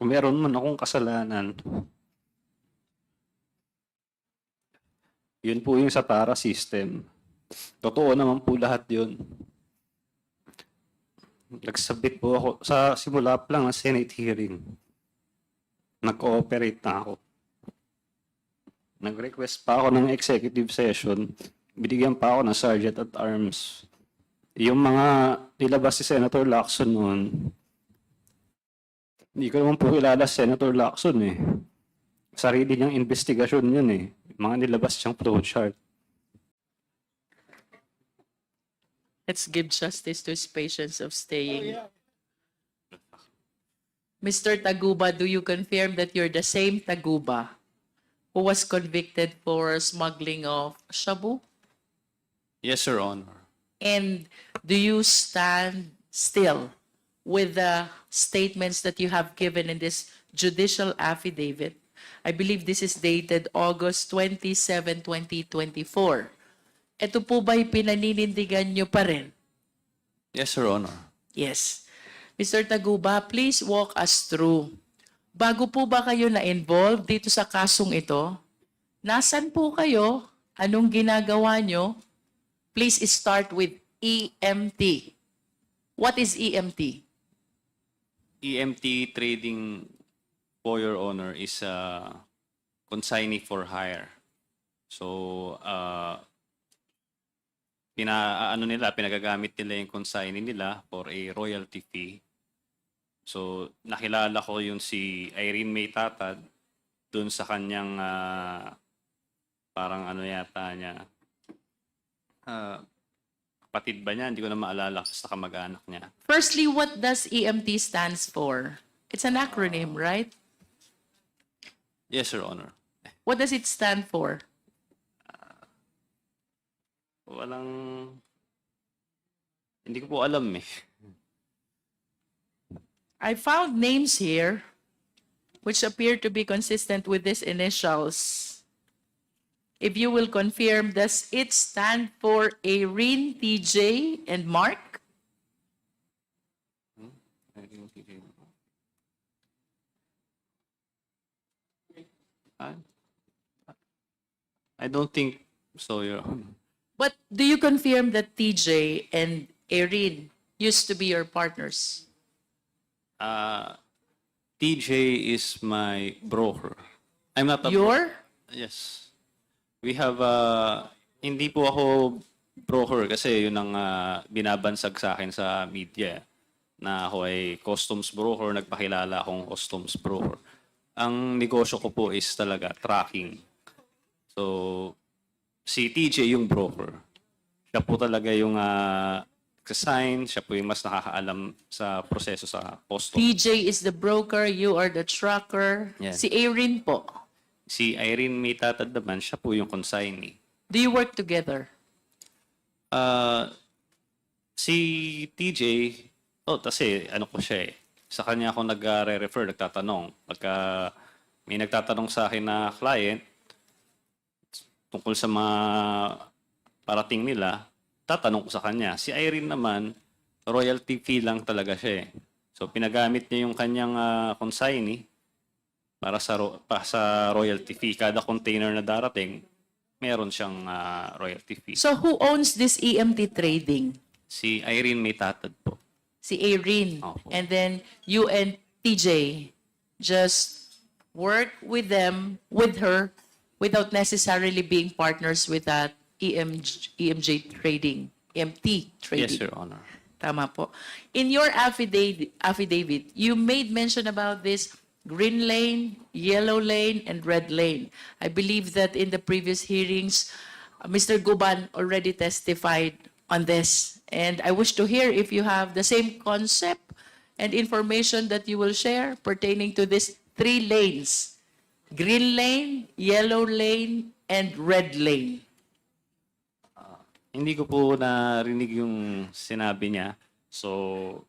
kung meron man akong kasalanan, yun po yung sa TARA system. Totoo naman po lahat yun. Nagsabit po ako sa simula pa lang ng Senate hearing. Nag-cooperate na ako. Nag-request pa ako ng executive session. Binigyan pa ako ng Sergeant at Arms. Yung mga nilabas si Senator Lacson noon, hindi ko naman po kilala si Senator Lacson eh. Sarili niyang investigasyon yun eh. Mga nilabas siyang flowchart. Let's give justice to his patience of staying. Mr. Taguba, do you confirm that you're the same Taguba who was convicted for smuggling of shabu? Yes, Your Honor. And do you stand still with the statements that you have given in this judicial affidavit? I believe this is dated August 27, 2024. Ito po ba'y pinaninindigan nyo pa rin? Yes, Your Honor. Yes. Mr. Taguba, please walk us through. Bago po ba kayo na-involve dito sa kasong ito? Nasaan po kayo? Anong ginagawa nyo? Please start with EMT. What is EMT? EMT trading, for Your Honor, is consignee for hire. So, pinagagamit nila yung consignee nila for a royalty fee. So, nakilala ko yung si Irene May Tatad dun sa kanyang parang ano yata niya. Kapatid ba niya? Hindi ko na maalala sa kamag-anak niya. Firstly, what does EMT stands for? It's an acronym, right? Yes, Your Honor. What does it stand for? Hindi ko po alam eh. I found names here which appear to be consistent with these initials. If you will confirm, does it stand for Irene, TJ, and Mark? I don't think so, Your Honor. But do you confirm that TJ and Irene used to be your partners? TJ is my broker. I'm not a Your? Yes. We have hindi po ako broker kasi yun ang binabansag sa akin sa media na ako ay customs broker, nagpakilala akong customs broker. Ang negosyo ko po is talaga tracking. So, si TJ yung broker. Siya po talaga yung sign, siya po yung mas nakakaalam sa proseso sa customs. TJ is the broker, you are the tracker. Yeah. Si Irene po. Si Irene May Tatad naman, siya po yung consignee. Do you work together? Si TJ, kasi ano ko siya eh. Sa kanya ako nag-refer, nagtatanong. Pagka may nagtatanong sa akin na client tungkol sa mga parating nila, tatanong ko sa kanya. Si Irene naman, royalty fee lang talaga siya eh. So pinagamit niya yung kanyang consignee para sa royalty fee. Kada container na darating, meron siyang royalty fee. So who owns this EMT trading? Si Irene May Tatad po. Si Irene. Opo. And then you and TJ just work with them, with her, without necessarily being partners with that EMJ trading, EMT trading. Yes, Your Honor. Tama po. In your affidavit, you made mention about this green lane, yellow lane, and red lane. I believe that in the previous hearings, Mr. Guban already testified on this. And I wish to hear if you have the same concept and information that you will share pertaining to these three lanes: green lane, yellow lane, and red lane. Hindi ko po narinig yung sinabi niya. So,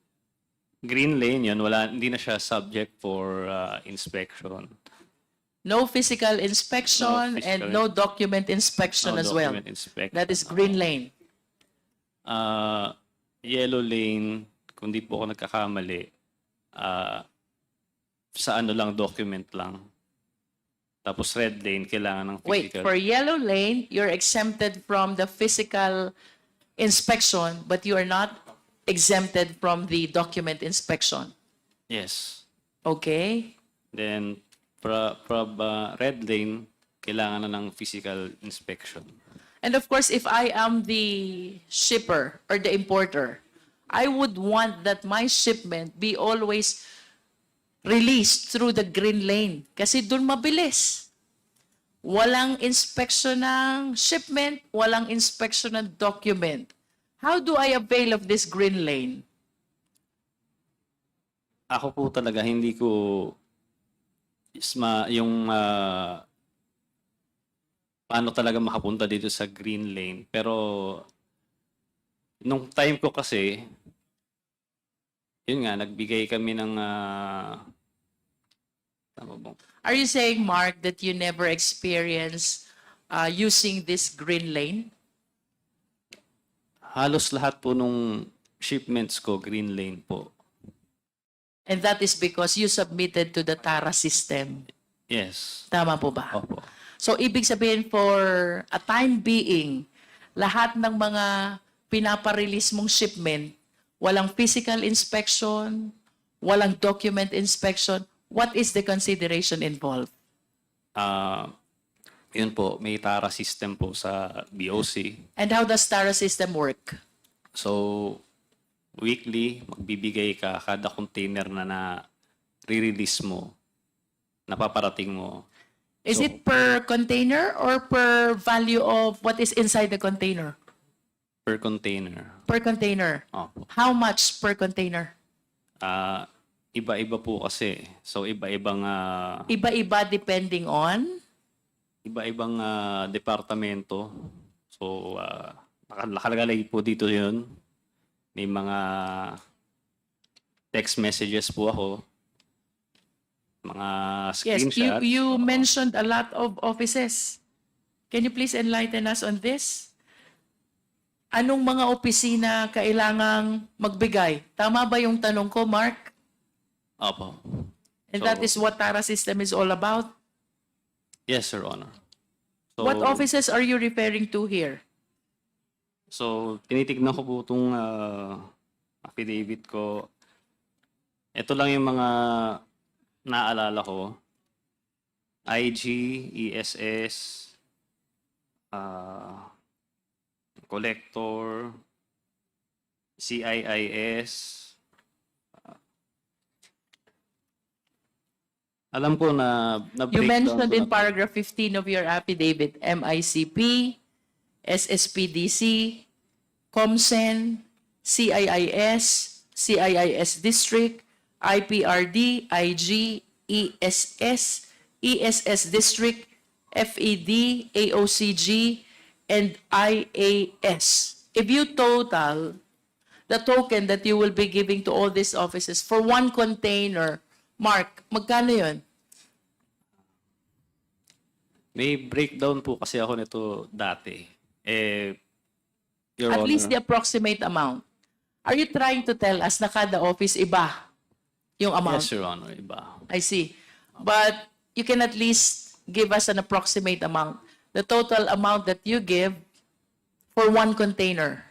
green lane yun, hindi na siya subject for inspection. No physical inspection No and physical- no document inspection No as well. document inspection. That is green lane. Yellow lane, kung di po ako nagkakamali, sa ano lang, document lang. Tapos red lane, kailangan ng Wait, physical. for yellow lane, you're exempted from the physical inspection, but you are not exempted from the document inspection. Yes. Okay? Then, red lane, kailangan na ng physical inspection. And of course, if I am the shipper or the importer, I would want that my shipment be always released through the green lane. Kasi dun mabilis. Walang inspection ng shipment, walang inspection ng document. How do I avail of this green lane? Ako po talaga, hindi ko yung paano talaga makapunta dito sa green lane. Pero nung time ko kasi, yun nga, nagbigay kami ng tama ba? Are you saying, Mark, that you never experienced using this green lane? Halos lahat po nung shipments ko, green lane po. And that is because you submitted to the TARA system. Yes. Tama po ba? Opo. So, ibig sabihin for a time being, lahat ng mga pinaparelease mong shipment, walang physical inspection, walang document inspection, what is the consideration involved? Yun po, may TARA system po sa BOC. And how does TARA system work? So, weekly, magbibigay ka kada container na re-release mo, napaparating mo. Is So, it per container or per value of what is inside the container? per container. Per container. Opo. How much per container? Iba-iba po kasi. So, iba-ibang Iba-iba depending on? iba-ibang departamento. So, nakalagay po dito yun. May mga text messages po ako. Mga Yes, screenshots. you Oo. mentioned a lot of offices. Can you please enlighten us on this? Anong mga opisina kailangang magbigay? Tama ba yung tanong ko, Mark? Opo. And So- that is what TARA system is all about? Yes, Your Honor. So, What offices are you referring to here? So, tinitignan ko po itong affidavit ko. Ito lang yung mga naalala ko. IG, ESS, Collector, CIIS. Alam ko na You breakdown mentioned ko in na po. paragraph 15 of your affidavit, MICP, SSPDC, COMSEN, CIIS, CIIS District, IPRD, IG, ESS, ESS District, FED, AOCG, and IAS. If you total the token that you will be giving to all these offices for one container, Mark, magkano yun? May breakdown po kasi ako nito dati. Your At Honor, least the approximate amount. Are you trying to tell us na kada office iba yung amount? yes, Your Honor, iba. I see. But you can at least give us an approximate amount. The total amount that you give for one container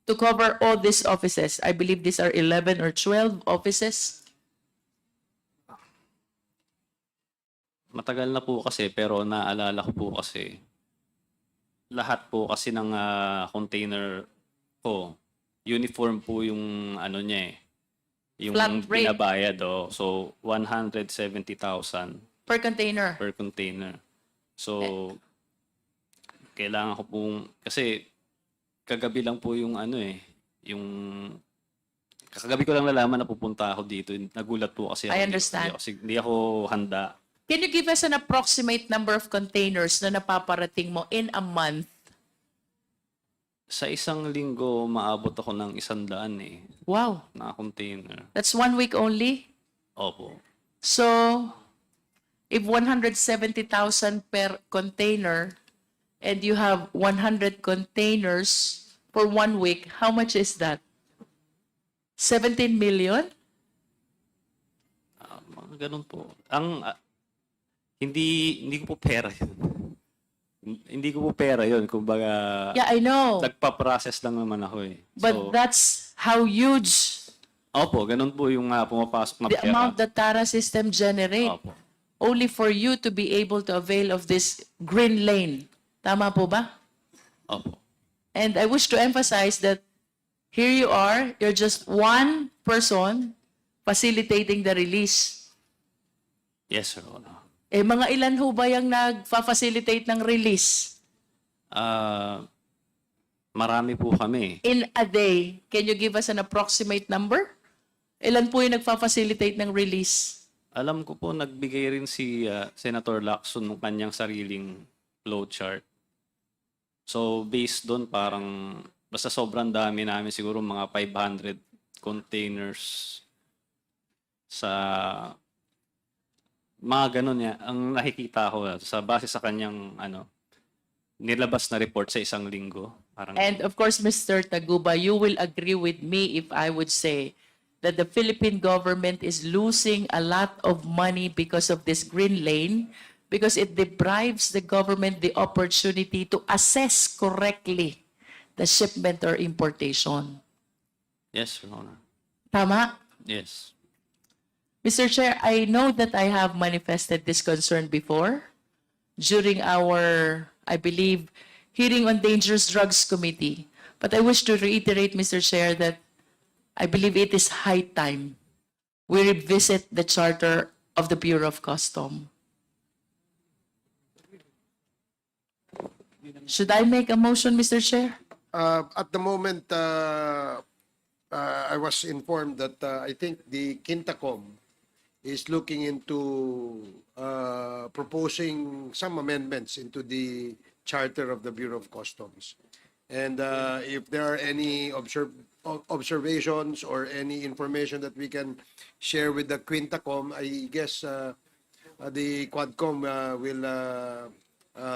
to cover all these offices. I believe these are 11 or 12 offices. Matagal na po kasi pero naalala ko po kasi lahat po kasi ng container ko, uniform po yung ano niya eh. Yung Flat rate. binabayad So 170,000 Per container. per container. So kailangan ko pong kasi kagabi lang po yung ano eh, yung kagabi ko lang nalaman na pupunta ako dito. Nagulat po kasi ako. I understand. Hindi ako handa. Can you give us an approximate number of containers na napaparating mo in a month? Sa isang linggo, maabot ako ng 100 eh, Wow. na container. That's 1 week only? Opo. So, if 170,000 per container and you have 100 containers for 1 week, how much is that? 17 million? Ganun po. Hindi ko po pera yun. Hindi ko po pera yun. Kumbaga, Yeah, I know. nagpa-process lang naman ako eh. But that's how huge Opo, ganun po yung pumapasok na the pera. amount the Tara system generate. Opo. Only for you to be able to avail of this green lane. Tama po ba? Opo. And I wish to emphasize that here you are, you're just one person facilitating the release. Yes, Your Honor. Eh, mga ilan ho ba yung nagfa-facilitate ng release? Marami po kami. In a day, can you give us an approximate number? Ilan po yung nagfa-facilitate ng release? Alam ko po, nagbigay rin si Senator Lacson ng kanyang sariling flowchart. So, based doon, parang basta sobrang dami namin, siguro mga 500 containers sa mga ganun niya. Ang nakikita ko sa base sa kanyang nilabas na report sa isang linggo. Parang, And of course, Mr. Taguba, you will agree with me if I would say that the Philippine government is losing a lot of money because of this green lane, because it deprives the government the opportunity to assess correctly the shipment or importation. yes, Your Honor. Tama? Yes. Mr. Chair, I know that I have manifested this concern before during our, I believe, hearing on Dangerous Drugs Committee. But I wish to reiterate, Mr. Chair, that I believe it is high time we revisit the charter of the Bureau of Customs. Should I make a motion, Mr. Chair? At the moment, I was informed that I think the Quintacom is looking into proposing some amendments into the charter of the Bureau of Customs. And if there are any observations or any information that we can share with the Quintacom, I guess the Quadcom will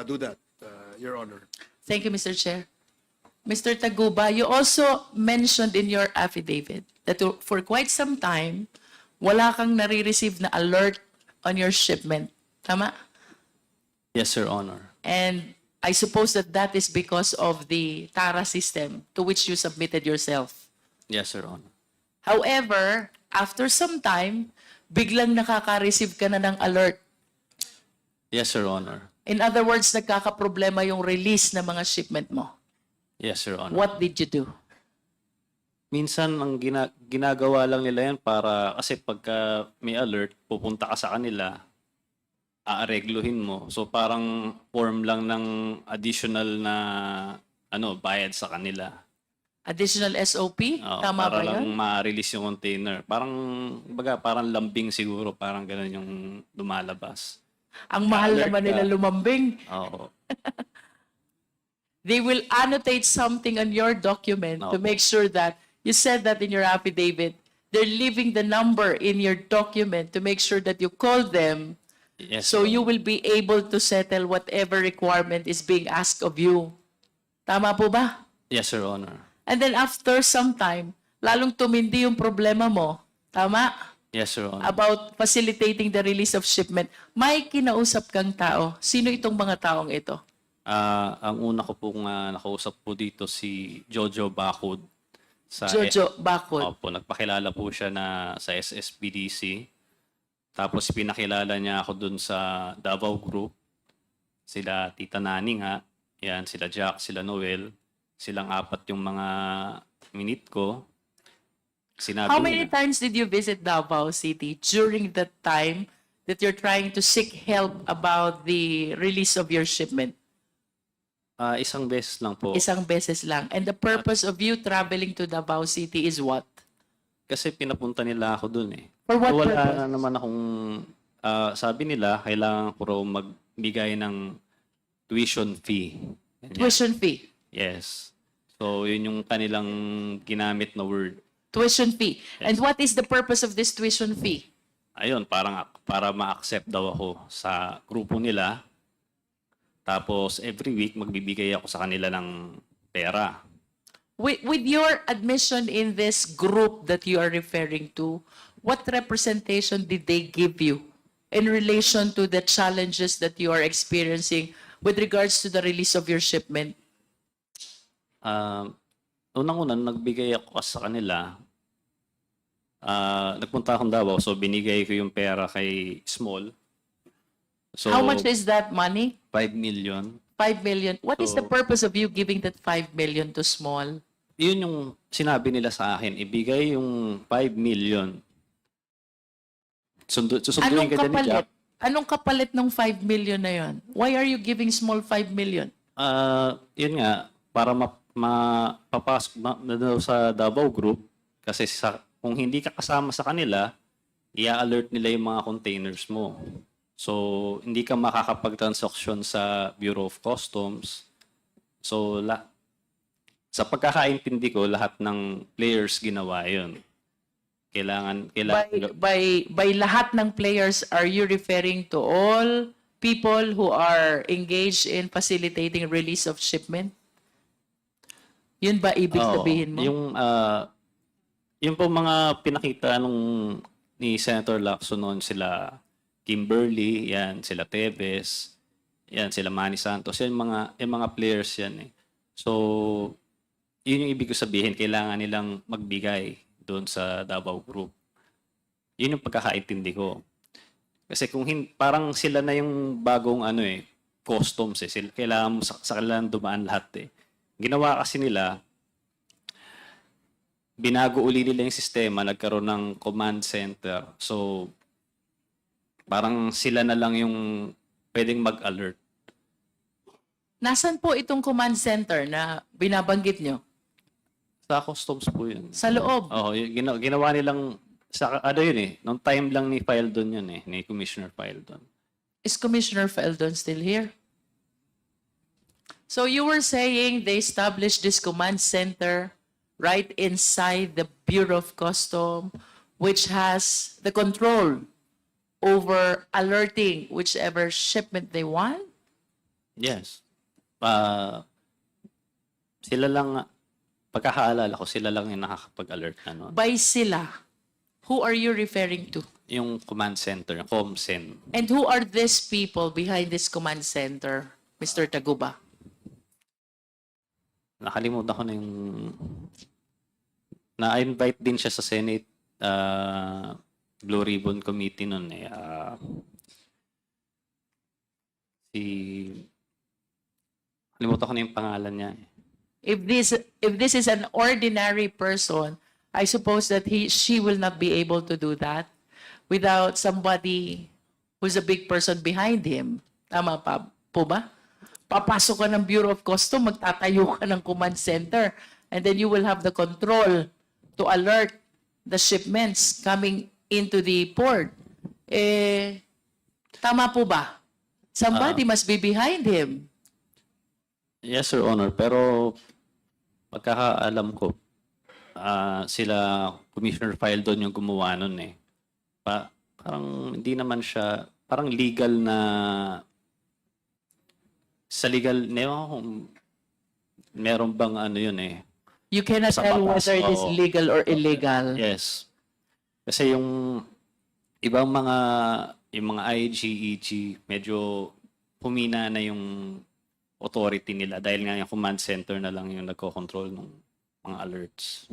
do that, Your Honor. Thank you, Mr. Chair. Mr. Taguba, you also mentioned in your affidavit that for quite some time, wala kang nare-receive na alert on your shipment. Tama? Yes, Your Honor. And I suppose that that is because of the TARA system to which you submitted yourself. Yes, Your Honor. However, after some time, biglang nakaka-receive ka na ng alert. Yes, Your Honor. In other words, nagkakaproblema yung release ng mga shipment mo. Yes, Your Honor. What did you do? Minsan, ang ginagawa lang nila yan para, kasi pagka may alert, pupunta ka sa kanila, aaregluhin mo. So parang form lang ng additional na bayad sa kanila. Additional SOP? Oo, Tama ba para lang yun? ma-release yung container. Parang lambing siguro, parang ganun yung lumalabas. Ang mahal alert naman ka. nila lumambing. Oo. They will annotate something on your document to Opo. make sure that you said that in your affidavit. They're leaving the number in your document to make sure that you call them Yes, so Your you Honor. will be able to settle whatever requirement is being asked of you. Tama po ba? Yes, Your Honor. And then after some time, lalong tumindi yung problema mo. Tama? Yes, Your Honor. About facilitating the release of shipment. May kinausap kang tao. Sino itong mga taong ito? Ang una ko pong nakausap po dito si Jojo Bacod. Jojo Bacod. Opo, nagpakilala po siya sa SSBDC. Tapos pinakilala niya ako dun sa Davao Group. Sila Tita Naning yan, sila Jack, sila Noel. Silang apat yung mga minute ko. Sinabi How ko many na- times did you visit Davao City during that time that you're trying to seek help about the release of your shipment? Isang beses lang po. Isang beses lang. And the purpose of you traveling to Davao City is what? Kasi pinapunta nila ako dun eh. For what So, wala purpose? naman akong, sabi nila, kailangan ko raw magbigay ng tuition fee. Ganyan. Tuition fee. Yes. So, yun yung kanilang ginamit na word. Tuition fee. And what is the purpose of this tuition fee? Ayun, para ma-accept daw ako sa grupo nila. Tapos, every week, magbibigay ako sa kanila ng pera. With your admission in this group that you are referring to, what representation did they give you in relation to the challenges that you are experiencing with regards to the release of your shipment? Unang-una, nagbigay ako sa kanila. Nagpunta akong Davao, so binigay ko yung pera kay Small. So, How much is that money? 5 million. 5 million. What is the So- purpose of you giving that 5 million to Small? Yun yung sinabi nila sa akin, ibigay yung 5 million. Susunduin Anong ka dyan ni kapalit? Jack. Anong kapalit ng 5 million na yon? Why are you giving Small 5 million? Yun nga, para mapapasok na daw sa Davao Group, kasi kung hindi ka kasama sa kanila, i-alert nila yung mga containers mo. So, hindi ka makakapag-transaction sa Bureau of Customs. So, sa pagkakaintindi ko, lahat ng players ginawa yun. Kailangan By lahat ng players, are you referring to all people who are engaged in facilitating release of shipment? Yun ba ibig Oo, sabihin mo? yung po mga pinakita ni Senator Lacson noon, sila Kimberly, yan, sila Tevez, yan, sila Manny Santos, yung mga players yan eh. So, yun yung ibig ko sabihin, kailangan nilang magbigay doon sa Davao Group. Yun yung pagkakaintindi ko. Kasi parang sila na yung bagong customs eh. Kailangan mo sa kailangan dumaan lahat eh. Ginawa kasi nila, binago uli nila yung sistema, nagkaroon ng command center. So, parang sila na lang yung pwedeng mag-alert. Nasaan po itong command center na binabanggit nyo? Sa customs po yun. Sa loob. Oo, ginawa nilang, yun eh, nung time lang ni Fildon yun eh, ni Commissioner Fildon. Is Commissioner Feldon still here? So you were saying they established this command center right inside the Bureau of Customs, which has the control over alerting whichever shipment they want? Yes. Sila lang, pagkakaalala ko, sila lang yung nakakapag-alert na nun. By sila, who are you referring to? Yung command center, yung ComSen. And who are these people behind this command center, Mr. Taguba? Nakalimutan ko na yung... Na-invite din siya sa Senate Blue Ribbon Committee nun eh. Nakalimutan ko na yung pangalan niya eh. If this is an ordinary person, I suppose that she will not be able to do that without somebody who's a big person behind him. Tama pa po ba? Papasok ka ng Bureau of Customs, magtatayo ka ng command center, and then you will have the control to alert the shipments coming into the port. Tama po ba? Somebody must be behind him. Yes, Your Honor. Pero pagkakaalam ko, sila Commissioner Fildon yung gumawa nun eh. Parang hindi naman siya, parang legal na, sa legal, meron bang yun eh. You cannot Sa tell batas, whether it is oo. legal or illegal. Yes. Kasi yung ibang yung mga IG, EG, medyo humina na yung authority nila dahil nga yung command center na lang yung nagko-control ng mga alerts.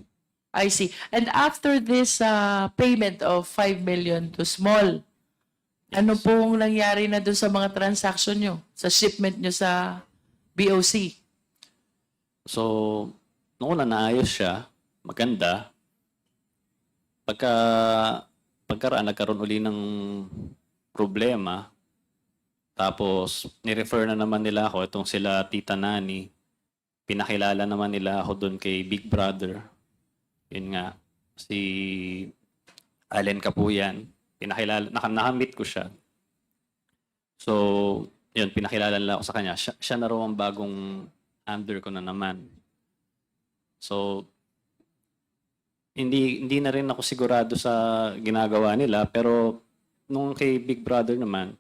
I see. And after this payment of 5 million to Small, ano pong nangyari na doon sa mga transaction nyo? Sa shipment nyo sa BOC? So, noon na naayos siya, maganda. Pagkaraan, nagkaroon uli ng problema. Tapos, ni-refer na naman nila ako, itong sila Tita Nani. Pinakilala naman nila ako doon kay Big Brother. Yun nga, si Allen Kapuyan. Pinakilala, nakamit ko siya. So, yun, pinakilala nila ako sa kanya. Siya na raw ang bagong under ko na naman. So, hindi na rin ako sigurado sa ginagawa nila, pero nung kay Big Brother naman,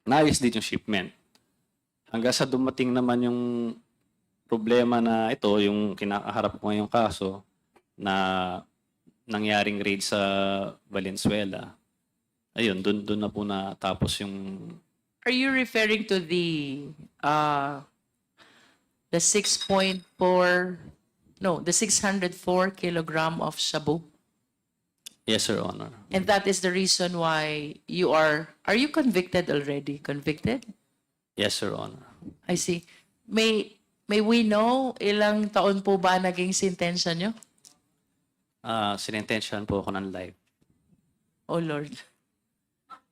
naayos din yung shipment. Hanggang sa dumating naman yung problema na ito, yung kinakaharap ko ngayong kaso, na nangyaring raid sa Valenzuela, ayun, dun na po natapos yung Are you referring to the 6.4, no, the 604 kilogram of shabu? yes, Your Honor. And that is the reason why are you convicted already? Convicted? Yes, Your Honor. I see. May we know ilang taon po ba naging sentensya nyo? Sinintensyahan po ako ng life. Oh Lord.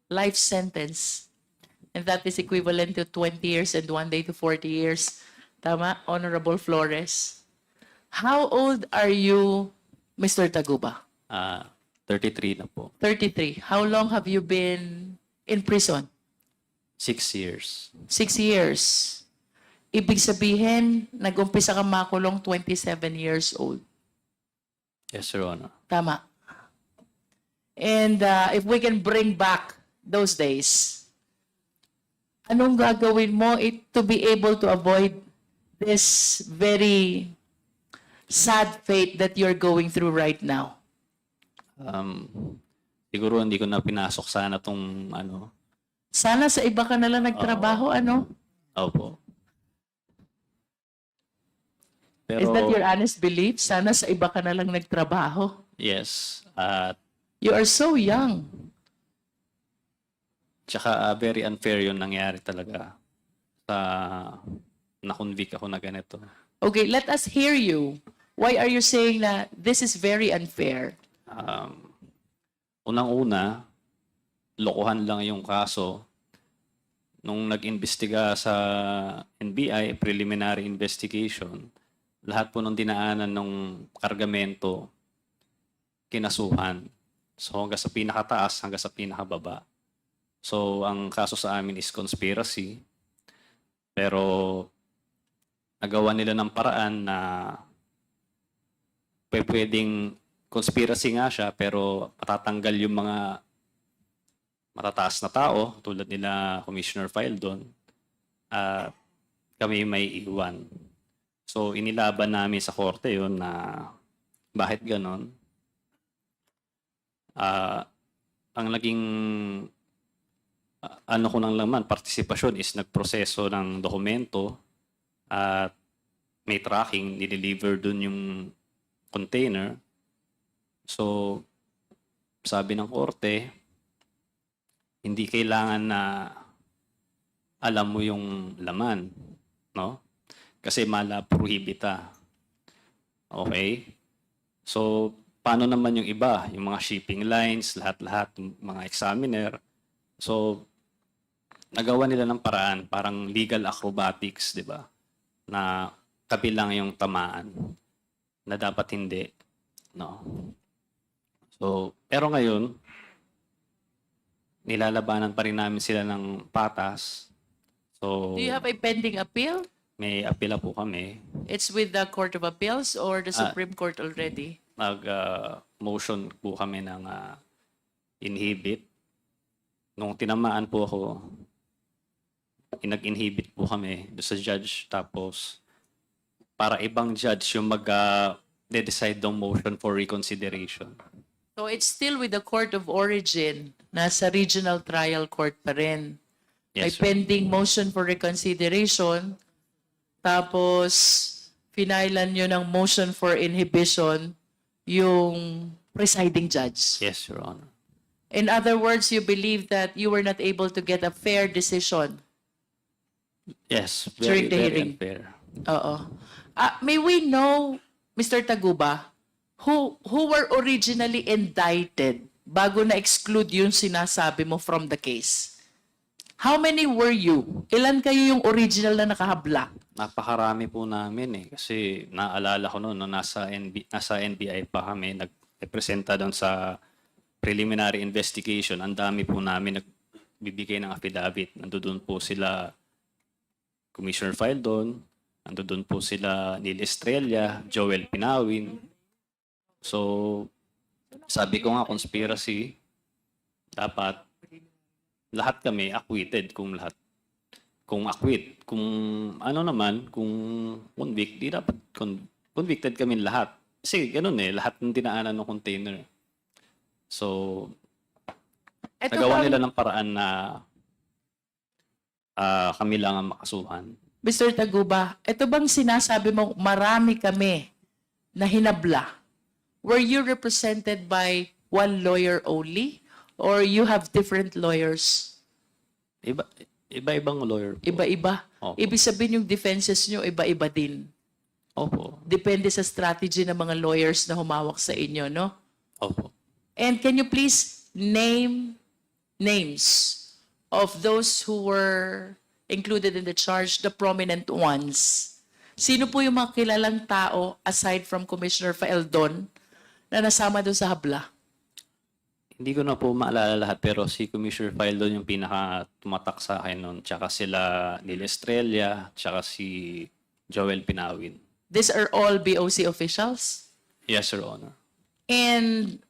Life sentence. And that is equivalent to 20 years and 1 day to 40 years. Tama, Honorable Flores? How old are you, Mr. Taguba? 33 na po. 33. How long have you been in prison? 6 years. 6 years. Ibig sabihin, nag-umpisa ka makulong 27 years old. Yes, Your Honor. Tama. And if we can bring back those days, anong gagawin mo to be able to avoid this very sad fate that you're going through right now? Siguro hindi ko na pinasok sana tong ano. Sana sa iba ka na lang nagtrabaho, ano? Opo. Is that your honest belief? Sana sa iba ka na lang nagtrabaho. Yes. At You are so young. tsaka very unfair yung nangyari talaga sa na-convict ako na ganito. Okay, let us hear you. Why are you saying that this is very unfair? Unang-una, lokohan lang yung kaso. Nung nag-imbestiga sa NBI, preliminary investigation, lahat po ng dinaanan ng kargamento, kinasuhan. So hanggang sa pinakataas, hanggang sa pinakababa. So ang kaso sa amin is conspiracy. Pero nagawa nila ng paraan na pwedeng conspiracy nga siya, pero matatanggal yung mga matataas na tao, tulad nila Commissioner Faildon, at kami may iwan. So, inilaban namin sa korte yun na bakit ganon. Ang naging ano ko nang laman, partisipasyon is nagproseso ng dokumento at may tracking, nideliver dun yung container. So, sabi ng korte, hindi kailangan na alam mo yung laman, no? Kasi mala prohibita. Okay? So, paano naman yung iba? Yung mga shipping lines, lahat-lahat, mga examiner. So, nagawa nila ng paraan, parang legal acrobatics, di ba? Na kabilang yung tamaan na dapat hindi, no? So, pero ngayon, nilalabanan pa rin namin sila ng patas. So, Do you have a pending appeal? may apela po kami. It's with the Court of Appeals or the Supreme Court already? Motion po kami ng inhibit. Nung tinamaan po ako, nag-inhibit po kami doon sa judge. Tapos, para ibang judge yung mag-decide ng motion for reconsideration. So it's still with the Court of Origin, nasa Regional Trial Court pa rin. May Yes, sir. pending motion for reconsideration, tapos finailan nyo ng motion for inhibition yung presiding judge. Yes, Your Honor. In other words, you believe that you were not able to get a fair decision. Yes, During the very hearing. unfair. Oo. May we know, Mr. Taguba, who were originally indicted bago na-exclude yung sinasabi mo from the case? How many were you? Ilan kayo yung original na nakahabla? Napakarami po namin eh. Kasi naalala ko noon, no, nasa NBI pa kami, nag-presenta doon sa preliminary investigation. Ang dami po namin nagbibigay ng affidavit. Nandoon po sila Commissioner Faildon, nandoon po sila Neil Estrella, Joel Pinawin. So, sabi ko nga, conspiracy, dapat lahat kami acquitted kung lahat. Kung acquit, kung ano naman, kung convict, di dapat convicted kami lahat. Kasi ganun eh, lahat ng dinaanan ng container. So, Ito nagawa bang- nila ng paraan na kami lang ang makasuhan. Mr. Taguba, ito bang sinasabi mo marami kami na hinabla? Were you represented by one lawyer only? Or you have different lawyers? Iba-ibang lawyer po. Iba-iba. Opo. Ibig sabihin yung defenses nyo, iba-iba din. Opo. Depende sa strategy ng mga lawyers na humawak sa inyo, no? Opo. And can you please name names of those who were included in the charge, the prominent ones? Sino po yung mga kilalang tao aside from Commissioner Faeldon na nasama doon sa habla? Hindi ko na po maalala lahat pero si Commissioner Faeldon yung pinaka tumatak sa akin noon. Tsaka sila Neil Estrella, tsaka si Joel Pinawin. These are all BOC officials? Yes, Your Honor. And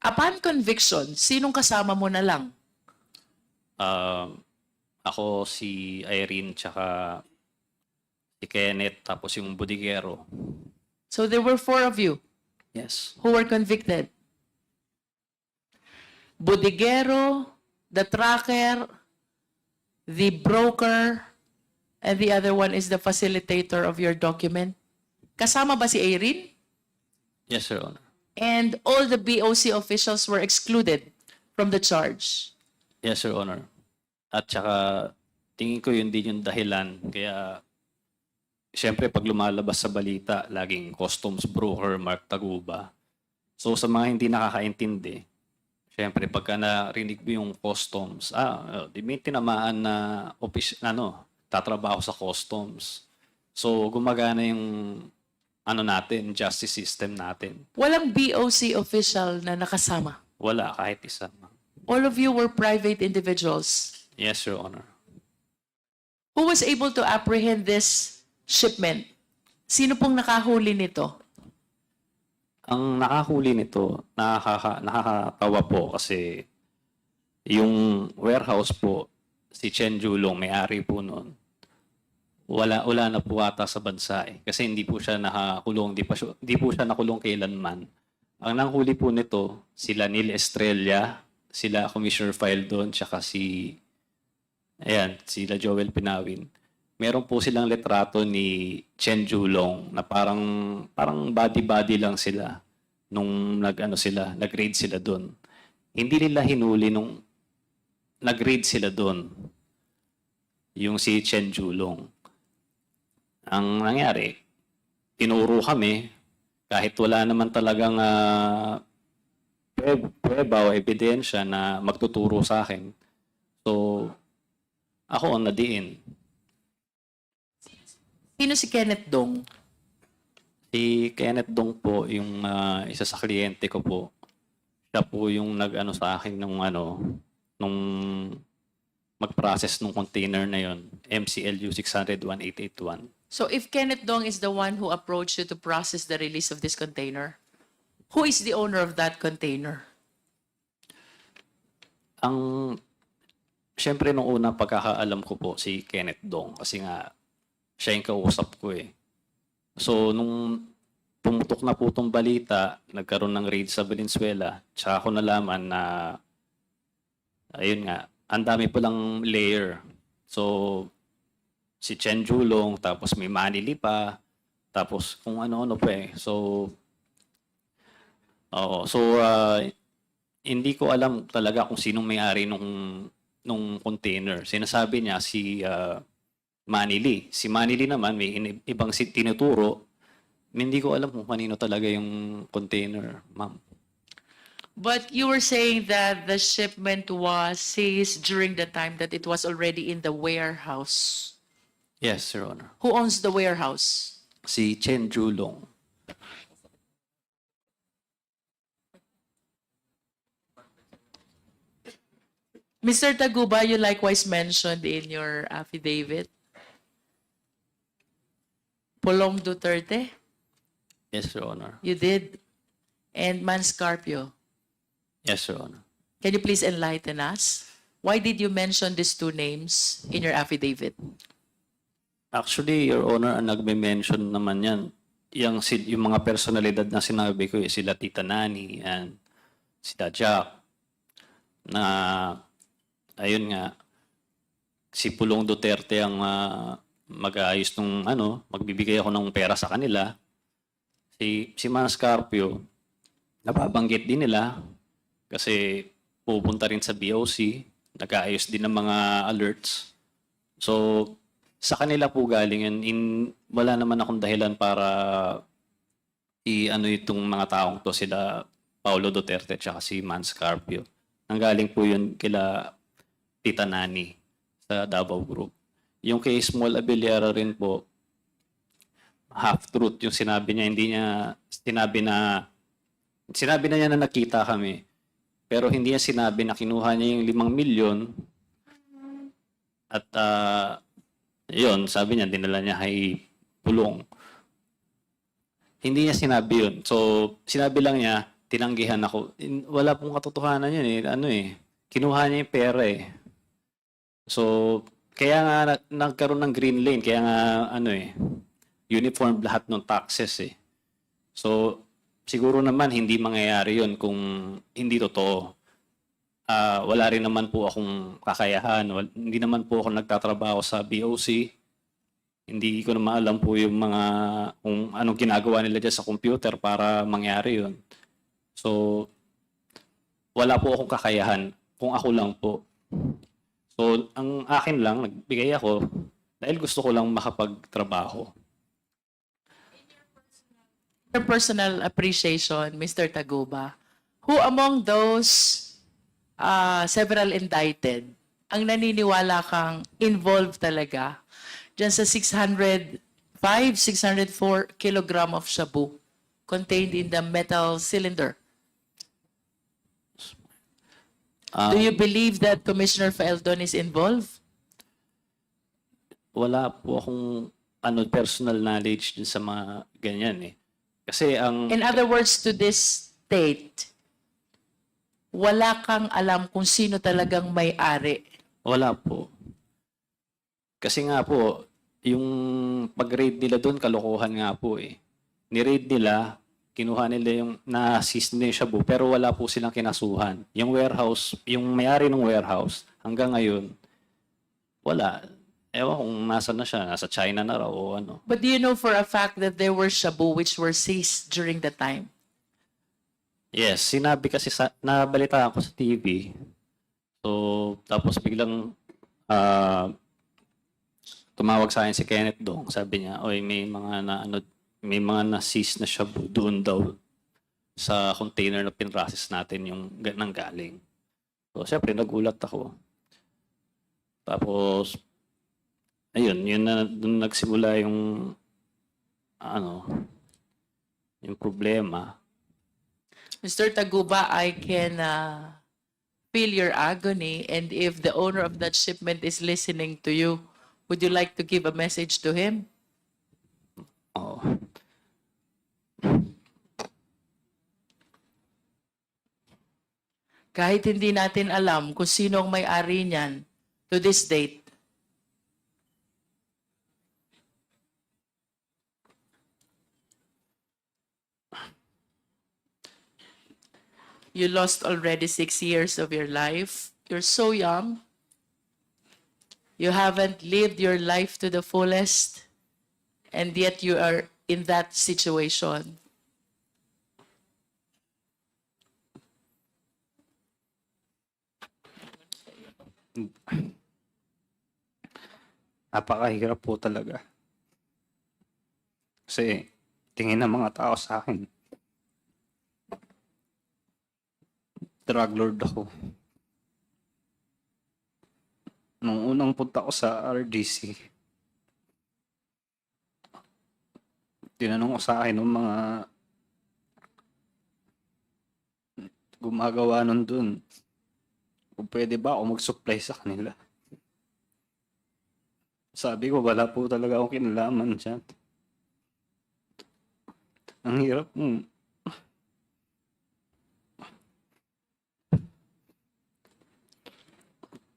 upon conviction, sinong kasama mo na lang? Ako, si Irene, tsaka si Kenneth, tapos yung bodigero. So there were 4 of you Yes. who were convicted. Bodigero, the tracker, the broker, and the other one is the facilitator of your document. Kasama ba si Irene? Yes, Your Honor. And all the BOC officials were excluded from the charge. Yes, Your Honor. At tsaka, tingin ko yun din yung dahilan. Kaya, siyempre, pag lumalabas sa balita, laging customs broker Mark Taguba. So, sa mga hindi nakakaintindi, siyempre, pagka narinig mo yung customs, di may tinamaan na tatrabaho sa customs. So, gumagana yung natin, justice system natin. Walang BOC official na nakasama. Wala, kahit isa. All of you were private individuals. Yes, Your Honor. Who was able to apprehend this shipment? Sino pong nakahuli nito? Ang nakahuli nito, nakakatawa po kasi yung warehouse po, si Chen Julong, may-ari po noon, wala na po ata sa bansa eh. Kasi hindi po siya nakakulong, di po siya nakulong kailanman. Ang nanghuli po nito, sila Neil Estrella, sila Commissioner Faeldon, tsaka sila Joel Pinawin. Meron po silang litrato ni Chen Julong na parang body-body lang sila nung nag-raid sila doon. Hindi nila hinuli nung nag-raid sila doon. Yung si Chen Julong. Ang nangyari, tinuro kami kahit wala naman talagang pweba o ebidensya na magtuturo sa akin. So, ako ang nadiin. Sino si Kenneth Dong? Si Kenneth Dong po, yung isa sa kliyente ko po. Siya po yung nag-ano sa akin nung mag-process ng container na yon, MCLU 600-1881. So if Kenneth Dong is the one who approached you to process the release of this container, who is the owner of that container? Siyempre nung una pagkakaalam ko po si Kenneth Dong kasi nga siya yung kausap ko eh. So nung pumutok na po itong balita, nagkaroon ng raid sa Valenzuela, tsaka ako nalaman na ayun nga, ang dami palang layer. So si Chen Julong, tapos may Manili pa, tapos kung ano-ano pa eh. So hindi ko alam talaga kung sinong may-ari nung container. Sinasabi niya si Manili. Si Manili naman may ibang tinuturo. Hindi ko alam kung kanino talaga yung container, ma'am. But you were saying that the shipment was seized during the time that it was already in the warehouse. Yes, Your Honor. Who owns the warehouse? Si Chen Julong. Mr. Taguba, you likewise mentioned in your affidavit Pulong Duterte, Yes, Your Honor. you did, and Manscarpio. Yes, Your Honor. Can you please enlighten us? Why did you mention these 2 names in your affidavit? Actually, Your Honor, ang nagme-mention naman yan, yung mga personalidad na sinabi ko, sila Tita Nani, and sila Jack, na ayun nga, si Pulong Duterte ang mag-aayos nung magbibigay ako ng pera sa kanila. Si Manny Scarpio, nababanggit din nila kasi pupunta rin sa BOC, nag-aayos din ng mga alerts. So, sa kanila po galing yun. Wala naman akong dahilan para itong mga taong to, sila Paulo Duterte at si Manny Scarpio. Nanggaling po yun kila Tita Nani sa Davao Group. Yung kay Small Abellera rin po, half-truth yung sinabi niya. Hindi niya sinabi na niya na nakita kami. Pero hindi niya sinabi na kinuha niya yung 5 milyon at yun, sabi niya, dinala niya kay Pulong. Hindi niya sinabi yun. So, sinabi lang niya, tinanggihan ako. Wala pong katotohanan yun kinuha niya yung pera So, kaya nga nagkaroon ng green lane, kaya nga uniform lahat ng taxes So, siguro naman hindi mangyayari yun kung hindi totoo. Wala rin naman po akong kakayahan. Hindi naman po ako nagtatrabaho sa BOC. Hindi ko naman alam po yung kung anong ginagawa nila dyan sa computer para mangyari yun. So, wala po akong kakayahan kung ako lang po. So, ang akin lang, nagbigay ako dahil gusto ko lang makapagtrabaho. Your personal appreciation, Mr. Taguba, who among those several indicted ang naniniwala kang involved talaga dyan sa 604 kilogram of shabu contained in the metal cylinder? Do you believe that Commissioner Faeldon is involved? Wala po akong personal knowledge dun sa mga ganyan Kasi In other words, to this state, wala kang alam kung sino talagang may-ari. Wala po. Kasi nga po, yung pag-raid nila doon, kalokohan nga po Ni-raid nila, kinuha nila yung na-assist nila yung shabu, pero wala po silang kinasuhan. Yung warehouse, yung may-ari ng warehouse, hanggang ngayon, wala. Ewan kung nasa na siya, nasa China na raw o ano. But do you know for a fact that there were shabu which were seized during the time? Yes, sinabi kasi nabalitaan ko sa TV. So, tapos biglang tumawag sa akin si Kenneth Dong. Sabi niya, oy, may mga na-seize na shabu doon daw sa container na pinrocess natin yung nanggaling. So, syempre, nagulat ako. Tapos, ayun, yun na doon nagsimula yung yung problema. Mr. Taguba, I can feel your agony, and if the owner of that shipment is listening to you, would you like to give a message to him? Oo. Kahit hindi natin alam kung sino ang may-ari niyan to this date, you lost already 6 years of your life. You're so young. You haven't lived your life to the fullest, and yet you are in that situation. Napakahirap po talaga. Kasi tingin ng mga tao sa akin, drug lord ako. Nung unang punta ko sa RDC, tinanong ko sa akin ng mga gumagawa nun dun, kung pwede ba ako mag-supply sa kanila. Sabi ko, wala po talaga akong kinalaman dyan. Ang hirap mo.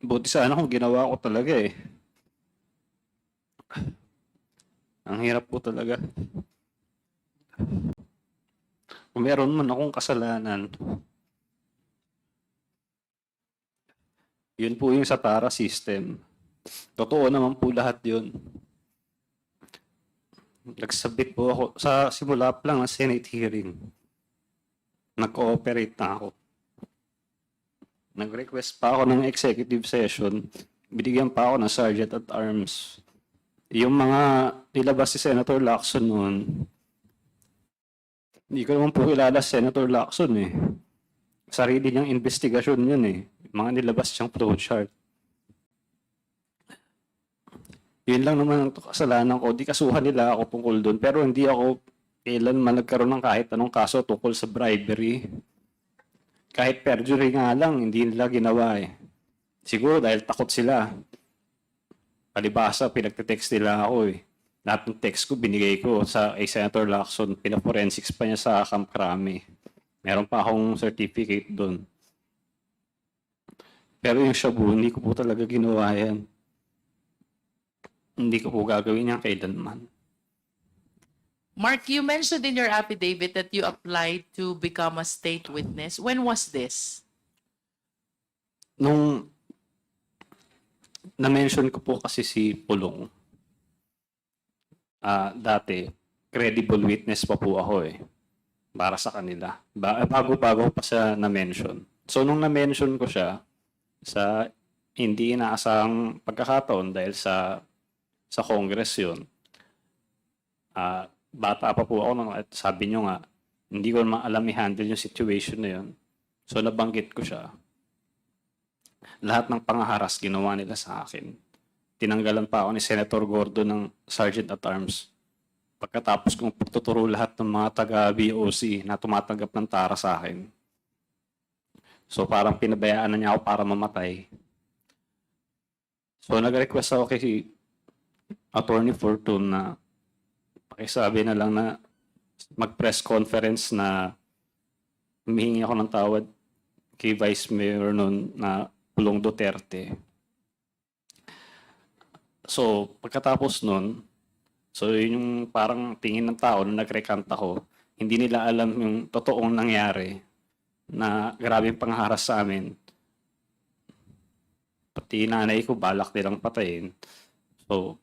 Buti sana kung ginawa ko talaga Ang hirap po talaga. meron man akong kasalanan, yun po yung sa TARA system. Totoo naman po lahat yun. Nagsabit po ako sa simula pa lang ng Senate hearing. Nag-cooperate na ako. Nag-request pa ako ng executive session. Binigyan pa ako ng Sergeant at Arms. Yung mga nilabas si Senator Lacson noon, hindi ko naman po kilala si Senator Lacson eh. Sarili niyang investigasyon yun eh. Mga nilabas siyang flowchart. Yun lang naman ang kasalanan ko. Di kasuhan nila ako tungkol doon. Pero hindi ako kailanman nagkaroon ng kahit anong kaso tungkol sa bribery. Kahit perjury nga lang, hindi nila ginawa eh. Siguro dahil takot sila. Palibasa, pinagte-text nila ako eh. Lahat ng text ko, binigay ko sa Senator Lacson. Pinaforensics pa niya sa Camp Crame. Meron pa akong certificate doon. Pero yung shabu, hindi ko po talaga ginawa yan. Hindi ko po gagawin yan kailanman. Mark, you mentioned in your affidavit that you applied to become a state witness. When was this? Nung na-mention ko po kasi si Pulong, dati, credible witness pa po ako eh, para sa kanila. Bago-bago pa siya na-mention. So, nung na-mention ko siya, sa hindi inaasahang pagkakataon dahil sa Congress yun, bata pa po ako at sabi nyo nga, hindi ko naman alam i-handle yung situation na yun. So, nabanggit ko siya. Lahat ng pangaharas ginawa nila sa akin. Tinanggalan pa ako ni Senator Gordo ng Sergeant at Arms. Pagkatapos kong pagtuturo lahat ng mga taga-BOC na tumatanggap ng TARA sa akin. So parang pinabayaan na niya ako para mamatay. So nag-request ako kay Attorney Fortune na pakisabi na lang na mag-press conference na humihingi ako ng tawad kay Vice Mayor noon na Pulong Duterte. So, pagkatapos nun, so yun yung parang tingin ng tao na nag-recant ako, hindi nila alam yung totoong nangyari na grabing pangharas sa amin. Pati nanay ko, balak nilang patayin. So,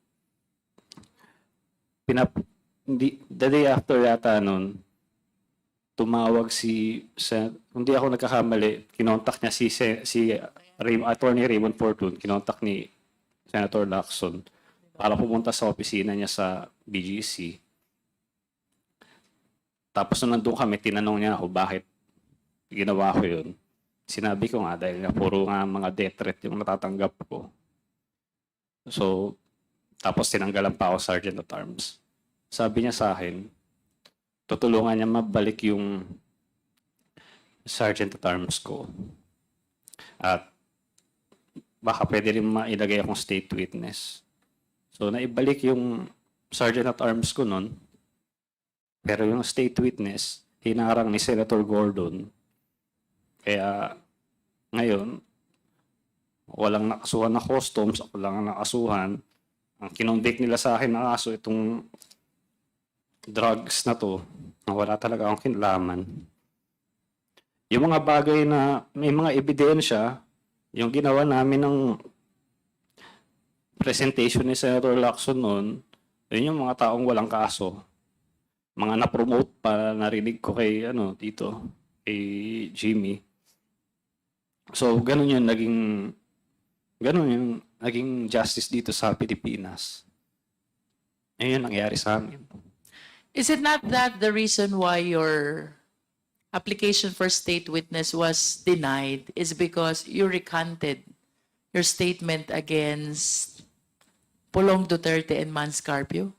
the day after yata nun, tumawag hindi ako nagkakamali, kinontak niya si Attorney Raymond Fortune, kinontak ni Senator Lacson para pumunta sa opisina niya sa BGC. Tapos nung nandun kami, tinanong niya ako bakit ginawa ko yun. Sinabi ko nga dahil nga puro nga mga death threat yung natatanggap ko. So, tapos tinanggalan pa ako Sergeant at Arms. Sabi niya sa akin, tutulungan niya mabalik yung Sergeant at Arms ko. At baka pwede rin mailagay akong state witness. So, naibalik yung Sergeant at Arms ko nun. Pero yung state witness, hinarang ni Senator Gordon. Kaya, ngayon, walang nakasuhan na customs, ako lang ang nakasuhan. Ang kinonvict nila sa akin na kaso, itong drugs na to, na wala talaga akong kinalaman. Yung mga bagay na may mga ebidensya, yung ginawa namin ng presentation ni Senator Lacson noon, yun yung mga taong walang kaso. Mga na-promote pa, narinig ko kay, dito, kay Jimmy. So, ganun yung naging justice dito sa Pilipinas. Ayun nangyari sa amin. Is it not that the reason why your application for state witness was denied is because you recanted your statement against Pulong Duterte and Mans Carpio?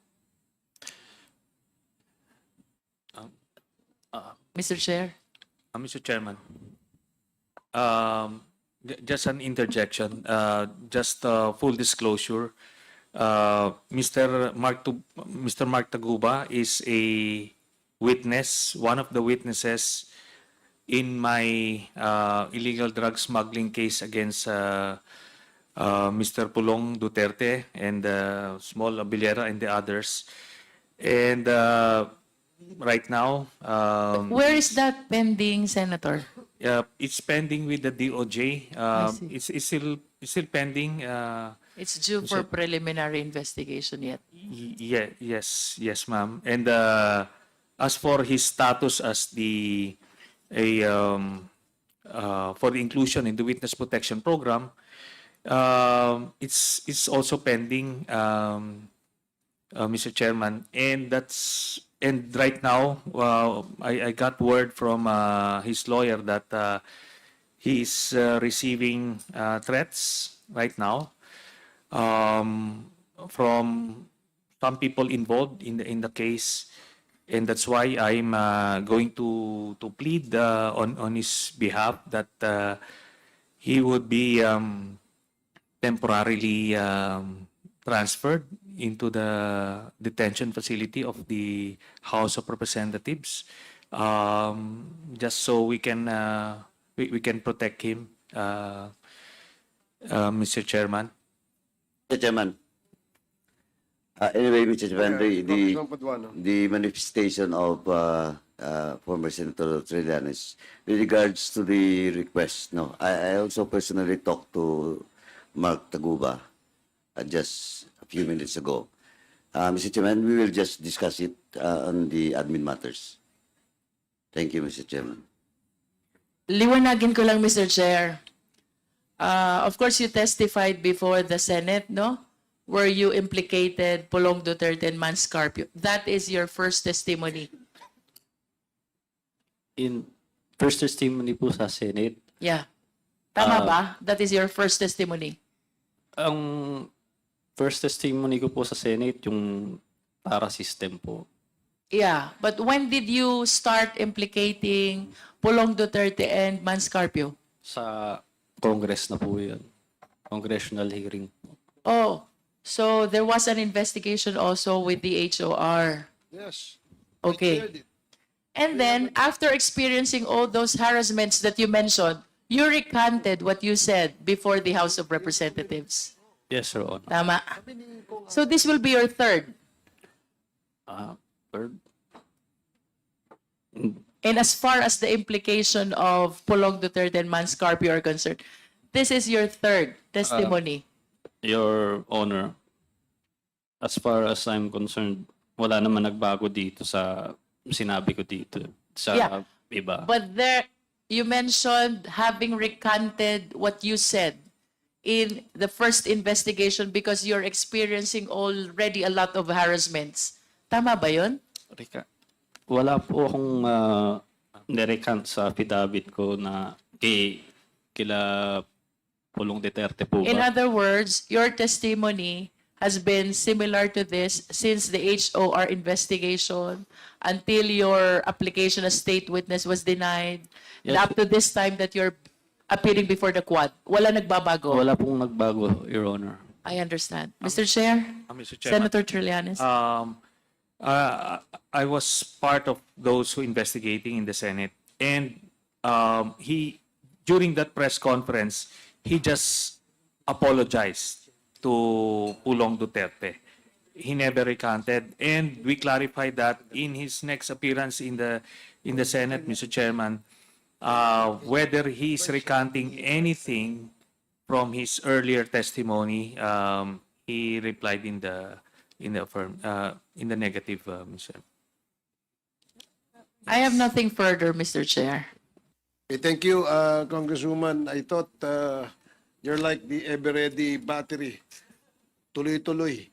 Mr. Chair? Mr. Chairman, just an interjection, just full disclosure. Mr. Mark Taguba is a witness, one of the witnesses in my illegal drug smuggling case against Mr. Pulong Duterte and Small Abilera and the others. And right now. Where is that pending, Senator? It's pending with the DOJ. see. It's still pending. It's due for preliminary investigation yet. Yes, ma'am. And as for his status as for the inclusion in the witness protection program, it's also pending, Mr. Chairman, and right now I got word from his lawyer that he is receiving threats right now from some people involved in the case, and that's why I'm going to plead on his behalf that he would be temporarily transferred into the detention facility of the House of Representatives, just so we can protect him, Mr. Chairman. Mr. Chairman. Anyway, Mr. Chairman, Congressman Paduano. the manifestation of former Senator Trillanes with regards to the request. No, I also personally talked to Mark Taguba just a few minutes ago. Mr. Chairman, we will just discuss it on the admin matters. Thank you, Mr. Chairman. Liwanagin ko lang, Mr. Chair. Of course, you testified before the Senate, no? Where you implicated Pulong Duterte and Mans Carpio. That is your first testimony. In first testimony po sa Senate, Yeah. Tama ba? That is your first testimony. ang first testimony ko po sa Senate, yung para system po. Yeah. But when did you start implicating Pulong Duterte and Mans Carpio? Sa Congress na po yun. Congressional hearing po. Oh, so there was an investigation also with the HOR. Yes. Okay. Cleared it. And then, after experiencing all those harassments that you mentioned, you recanted what you said before the House of Representatives. Yes, Your Honor. Tama. So this will be your third. Third, And as far as the implication of Pulong Duterte and Mans Carpio are concerned, this is your third testimony. Your Honor, as far as I'm concerned, wala naman nagbago dito sa sinabi ko dito. Sa Yeah. iba. But there, you mentioned having recanted what you said in the first investigation because you're experiencing already a lot of harassments. Tama ba yun? Rika, wala po akong nirecant sa affidavit ko na kila Pulong Duterte po In ba? other words, your testimony has been similar to this since the HOR investigation until your application as state witness was denied, and Yes. up to this time that you're appearing before the Quad. Wala nagbabago. Wala pong nagbago, Your Honor. I understand. Mr. Chair, Mr. Chairman. Senator Trillanes. I was part of those who investigating in the Senate, and he during that press conference he just apologized to Pulong Duterte. He never recanted, and we clarified that in his next appearance in the Senate, Mr. Chairman, whether he is recanting anything from his earlier testimony. He replied in the negative, Mr. I have nothing further, Mr. Chair. Okay, thank you, Congresswoman. I thought you're like the ever-ready battery. Tuloy-tuloy.